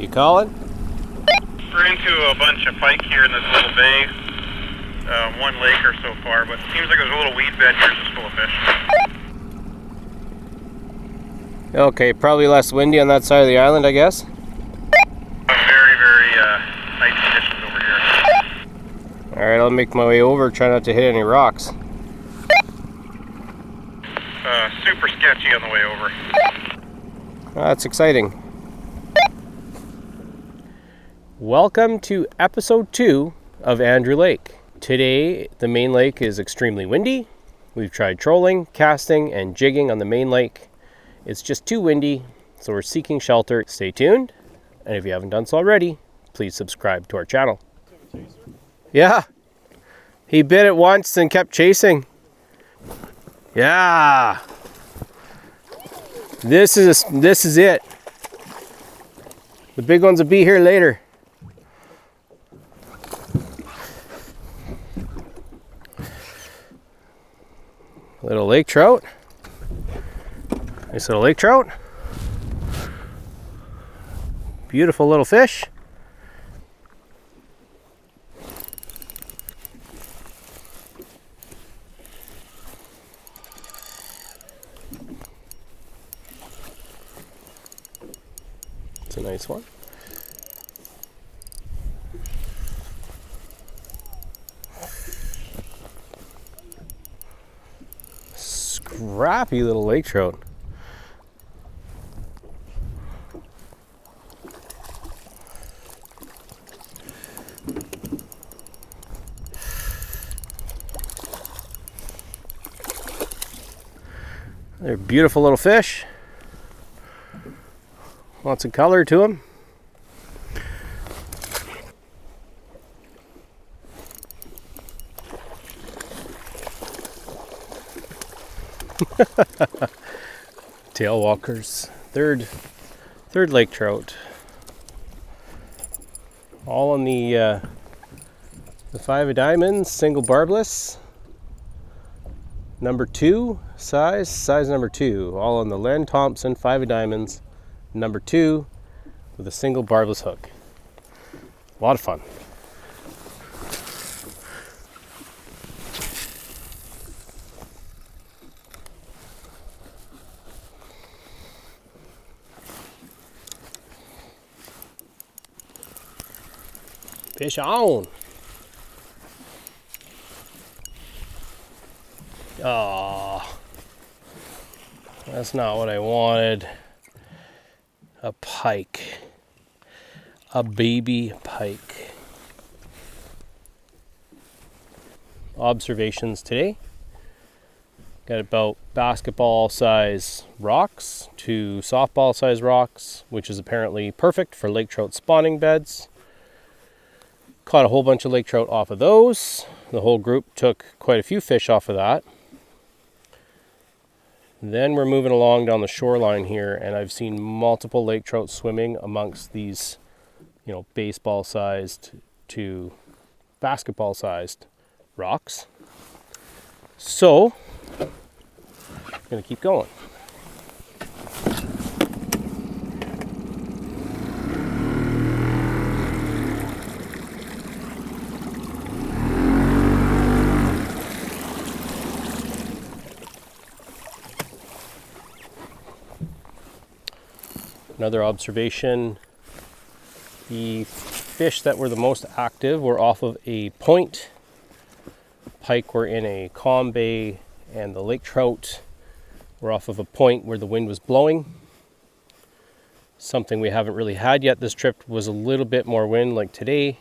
You calling? We're into a bunch of pike here in this little bay. One laker so far, but it seems like there's a little weed bed here just full of fish. Okay, probably less windy on that side of the island, I guess. Very, very nice conditions over here. Alright, I'll make my way over, try not to hit any rocks. Super sketchy on the way over. That's exciting. Welcome to episode 2 of Andrew Lake. Today, the main lake is extremely windy. We've tried trolling, casting, and jigging on the main lake. It's just too windy, so we're seeking shelter. Stay tuned, and if you haven't done so already, please subscribe to our channel. Yeah, he bit it once and kept chasing. Yeah, this is it. The big ones will be here later. Little lake trout. Nice little lake trout. Beautiful little fish. It's a nice one. Scrappy little lake trout. They're beautiful little fish. Lots of color to them. Tail walkers. Third lake trout. All on the 5 of diamonds, single barbless. Number 2 size number 2. All on the Len Thompson 5 of diamonds, number 2, with a single barbless hook. A lot of fun. Fish on. Oh, that's not what I wanted. A pike. A baby pike. Observations today. Got about basketball size rocks to softball size rocks, which is apparently perfect for lake trout spawning beds. Caught a whole bunch of lake trout off of those. The whole group took quite a few fish off of that. Then we're moving along down the shoreline here, and I've seen multiple lake trout swimming amongst these, baseball sized to basketball sized rocks. So, I'm gonna keep going. Another observation, the fish that were the most active were off of a point. Pike were in a calm bay, and the lake trout were off of a point where the wind was blowing. Something we haven't really had yet this trip was a little bit more wind like today,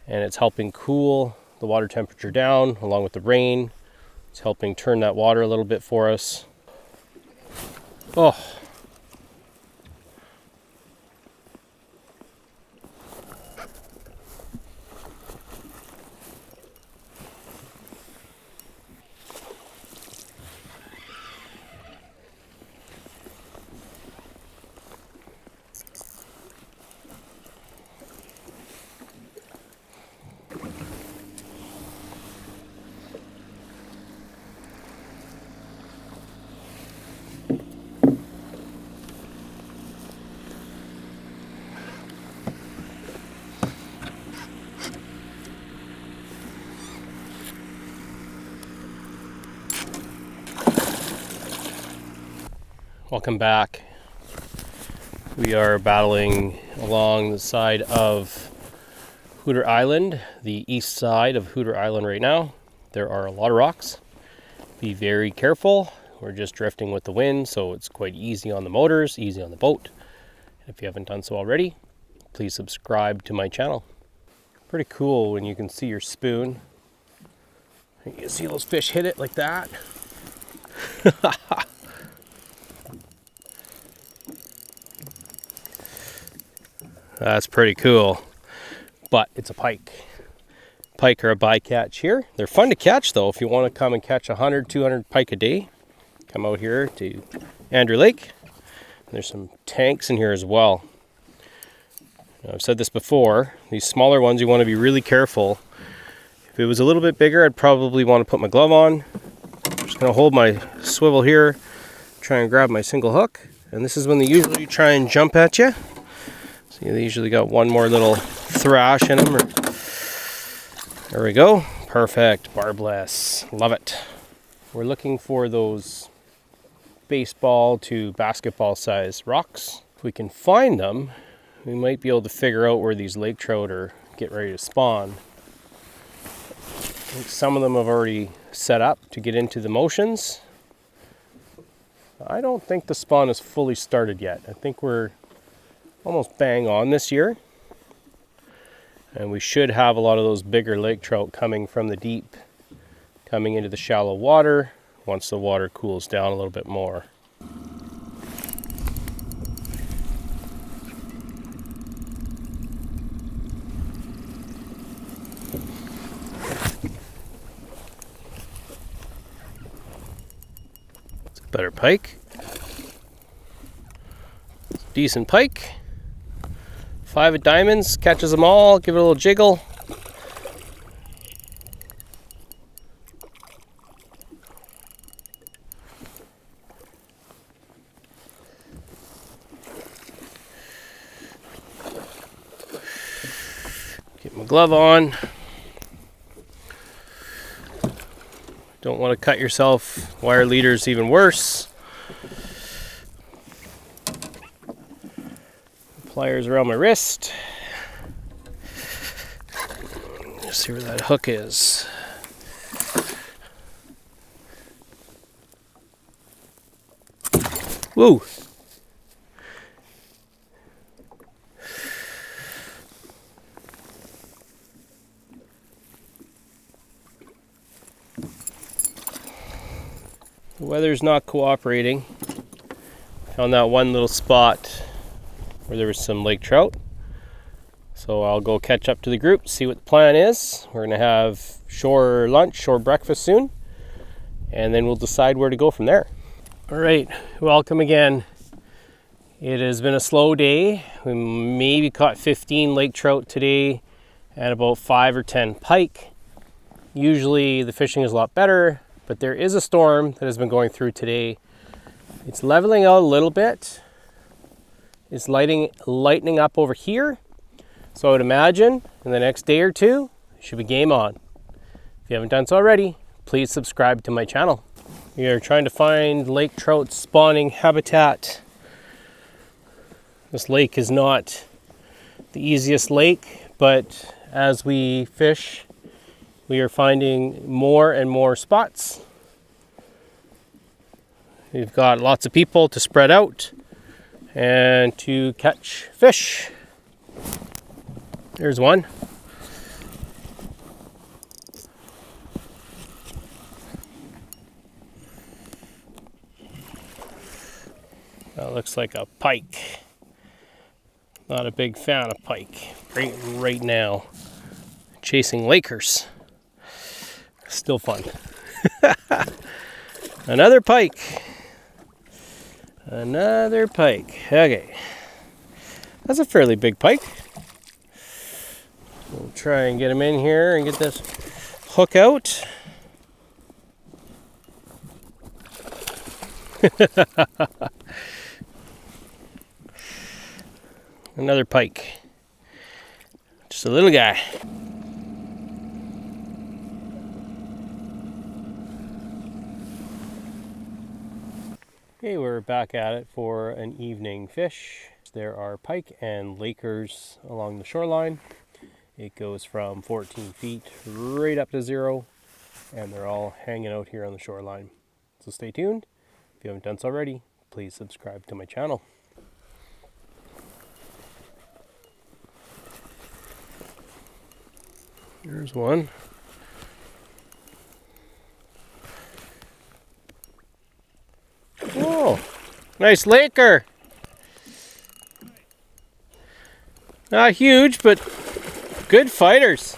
and it's helping cool the water temperature down along with the rain. It's helping turn that water a little bit for us. Oh. Welcome back. We are battling along the side of Fougere Island, the east side of Fougere Island right now. There are a lot of rocks. Be very careful. We're just drifting with the wind, so it's quite easy on the motors, easy on the boat. If you haven't done so already, please subscribe to my channel. Pretty cool when you can see your spoon. You can see those fish hit it like that. That's pretty cool, but it's a pike. Pike are a bycatch here. They're fun to catch though. If you want to come and catch 100, 200 pike a day, come out here to Andrew Lake. There's some tanks in here as well. Now, I've said this before, these smaller ones you want to be really careful. If it was a little bit bigger, I'd probably want to put my glove on. I'm just going to hold my swivel here, try and grab my single hook. And this is when they usually try and jump at you. See, they usually got one more little thrash in them. There we go. Perfect. Barbless. Love it. We're looking for those baseball to basketball size rocks. If we can find them, we might be able to figure out where these lake trout are getting ready to spawn. I think some of them have already set up to get into the motions. I don't think the spawn is fully started yet. I think we're almost bang on this year. And we should have a lot of those bigger lake trout coming from the deep, coming into the shallow water once the water cools down a little bit more. It's a better pike. It's a decent pike. 5 of diamonds, catches them all, give it a little jiggle. Get my glove on. Don't want to cut yourself. Wire leader's even worse. Pliers around my wrist. Let's see where that hook is. Woo! The weather's not cooperating. Found that one little spot where there was some lake trout. So I'll go catch up to the group, see what the plan is. We're gonna have shore lunch, shore breakfast soon, and then we'll decide where to go from there. All right, welcome again. It has been a slow day. We maybe caught 15 lake trout today and about 5 or 10 pike. Usually the fishing is a lot better, but there is a storm that has been going through today. It's leveling out a little bit. It's lightening up over here. So I would imagine in the next day or two, it should be game on. If you haven't done so already, please subscribe to my channel. We are trying to find lake trout spawning habitat. This lake is not the easiest lake, but as we fish, we are finding more and more spots. We've got lots of people to spread out and to catch fish. There's one. That looks like a pike. Not a big fan of pike right now. Chasing Lakers. Still fun. Another pike. Another pike. Okay. That's a fairly big pike. We'll try and get him in here and get this hook out. Another pike. Just a little guy. Okay, we're back at it for an evening fish. There are pike and lakers along the shoreline. It goes from 14 feet right up to 0, and they're all hanging out here on the shoreline. So stay tuned. If you haven't done so already, please subscribe to my channel. Here's one. Oh, nice laker. Not huge, but good fighters.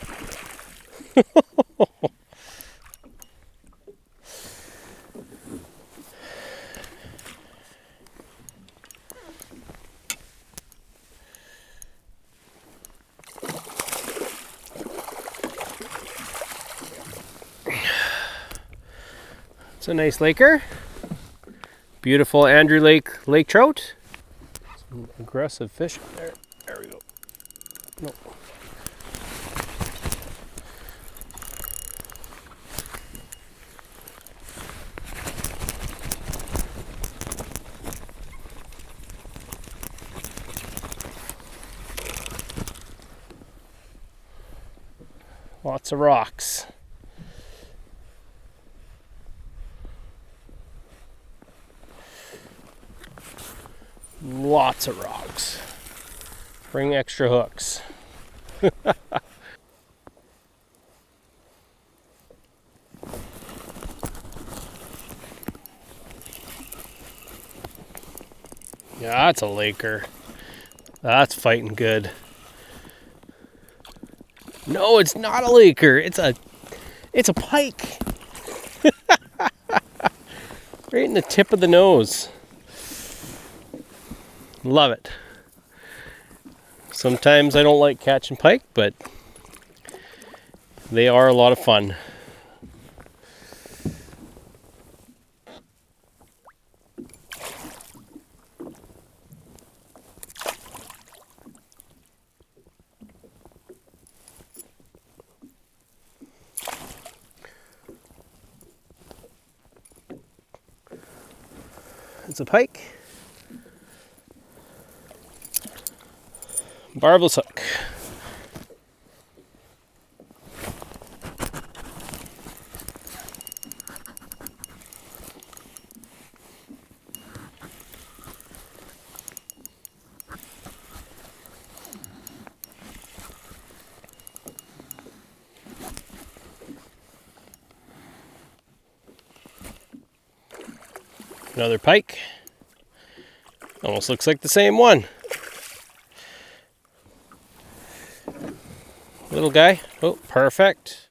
It's a nice laker. Beautiful Andrew Lake trout. Some aggressive fish there. There we go. No. Lots of rocks. Lots of rocks. Bring extra hooks. Yeah, that's a laker. That's fighting good. No, it's not a laker. It's a pike. Right in the tip of the nose. Love it. Sometimes I don't like catching pike, but they are a lot of fun. It's a pike. Barbless hook. Another pike. Almost looks like the same one. Little guy. Oh, perfect.